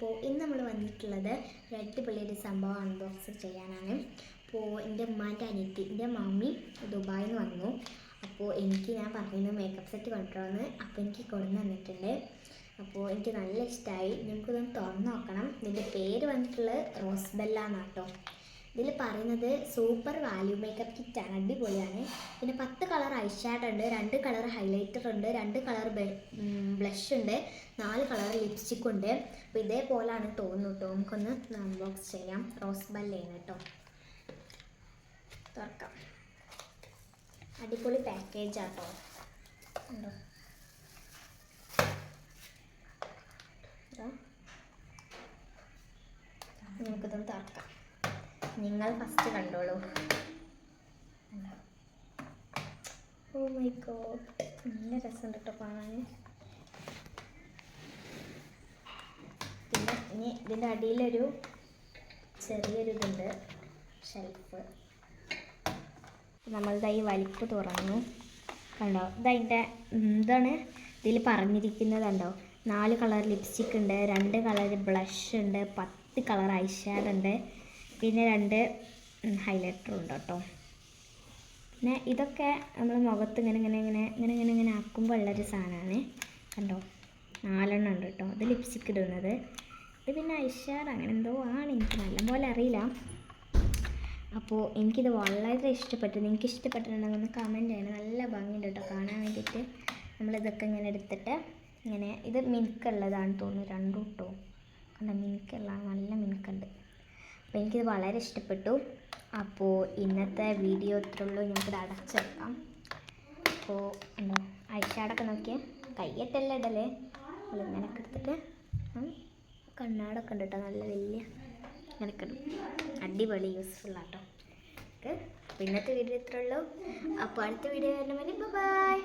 അപ്പോൾ ഇന്ന് നമ്മൾ വന്നിട്ടുള്ളത് അടിപൊളിയൊരു സംഭവം അൺബോക്സ് ചെയ്യാനാണ്. അപ്പോൾ എൻ്റെ ഉമ്മാൻ്റെ അനിയത്തി, എൻ്റെ മമ്മി ദുബായിൽ നിന്ന് വന്നു. അപ്പോൾ ഞാൻ പറഞ്ഞിരുന്നു മേക്കപ്പ് സെറ്റ് കൊണ്ടുവന്ന്. അപ്പോൾ എനിക്ക് കൊണ്ടു വന്നിട്ടുണ്ട്. അപ്പോൾ എനിക്ക് നല്ല ഇഷ്ടമായി. നമുക്കിതൊന്ന് തുറന്ന് നോക്കണം. ഇതിൻ്റെ പേര് വന്നിട്ടുള്ളത് റോസ് ബെല്ല എന്നാട്ടോ. ഇതിൽ പറയുന്നത് സൂപ്പർ വാല്യൂ മേക്കപ്പ് കിറ്റാണ്, അടിപൊളിയാണ്. പിന്നെ 10 കളർ ഐ ഷാഡോ ഉണ്ട്, 2 കളർ ഹൈലൈറ്റർ ഉണ്ട്, 2 കളർ ബ്ലഷ് ഉണ്ട്, 4 കളർ ലിപ്സ്റ്റിക് ഉണ്ട്. അപ്പോൾ ഇതേപോലെയാണ് തോന്നുന്നു കേട്ടോ. നമുക്കൊന്ന് അൺബോക്സ് ചെയ്യാം. റോസ് ബെല്ലയാണ് കേട്ടോ. തുറക്കാം. അടിപൊളി പാക്കേജ് ആട്ടോ. ഉണ്ടോ? നമുക്കിതൊന്ന് തുറക്കാം. നിങ്ങൾ ഫസ്റ്റ് കണ്ടോളൂ. ഓ മൈ ഗോഡ്, നല്ല രസമുണ്ട് കേട്ടോ കാണാൻ. പിന്നെ ഇനി ഇതിൻ്റെ അടിയിലൊരു ചെറിയൊരു ഇതുണ്ട്, ഷെൽഫ്. നമ്മളിത് ഈ വലിപ്പ് തുറന്നു കണ്ടോ. ഇതതിൻ്റെ ഇതാണ് ഇതിൽ പറഞ്ഞിരിക്കുന്നത് കണ്ടോ. 4 കളർ ലിപ്സ്റ്റിക് ഉണ്ട്, 2 കളർ ബ്ലഷ് ഉണ്ട്, 10 കളർ ഐ ഷാഡോ ഉണ്ട്, പിന്നെ 2 ഹൈലൈറ്ററും ഉണ്ട് കേട്ടോ. പിന്നെ ഇതൊക്കെ നമ്മൾ മുഖത്ത് ഇങ്ങനെ ആക്കുമ്പോൾ ഉള്ളൊരു സാധനമാണ് കണ്ടോ. 4 എണ്ണം ഉണ്ട് കേട്ടോ. ഇത് ലിപ്സ്റ്റിക് ഇടുന്നത്. ഇത് പിന്നെ ഐ ഷാഡോ അങ്ങനെ എന്തോ ആണ്, എനിക്ക് നല്ലപോലെ അറിയില്ല. അപ്പോൾ എനിക്കിത് വളരെ ഇഷ്ടപ്പെട്ടു. നിങ്ങൾക്ക് ഇഷ്ടപ്പെട്ടിട്ടുണ്ടെങ്കിൽ ഒന്ന് കമൻറ്റ് ചെയ്യണം. നല്ല ഭംഗിയുണ്ട് കേട്ടോ കാണാൻ വേണ്ടിയിട്ട്. നമ്മളിതൊക്കെ ഇങ്ങനെ എടുത്തിട്ട് ഇങ്ങനെ, ഇത് മിനുക്കുള്ളതാണ് തോന്നുന്നു, 2 കേട്ടോ. കണ്ടോ, മിനുക്കുള്ള നല്ല മിനുക്കുണ്ട്. അപ്പോൾ എനിക്കിത് വളരെ ഇഷ്ടപ്പെട്ടു. അപ്പോൾ ഇന്നത്തെ വീഡിയോ ഇത്രയുള്ളൂ. നമുക്കിത് അടച്ചു വെക്കാം. അപ്പോൾ ഉണ്ടോ ഐ ഷാഡൊക്കെ നോക്കിയാൽ കയ്യറ്റെല്ലാം ഇടലേ. ഇങ്ങനെയൊക്കെ എടുത്തിട്ട് കണ്ണാടൊക്കെ ഉണ്ട് കേട്ടോ, നല്ല വലിയ ഇങ്ങനെയൊക്കെ ഇടും. അടിപൊളി യൂസ്ഫുള്ളാട്ടോ. അപ്പോൾ ഇന്നത്തെ വീഡിയോ ഇത്രയുള്ളൂ. അപ്പോൾ അടുത്ത വീഡിയോ വരുന്ന ബൈ.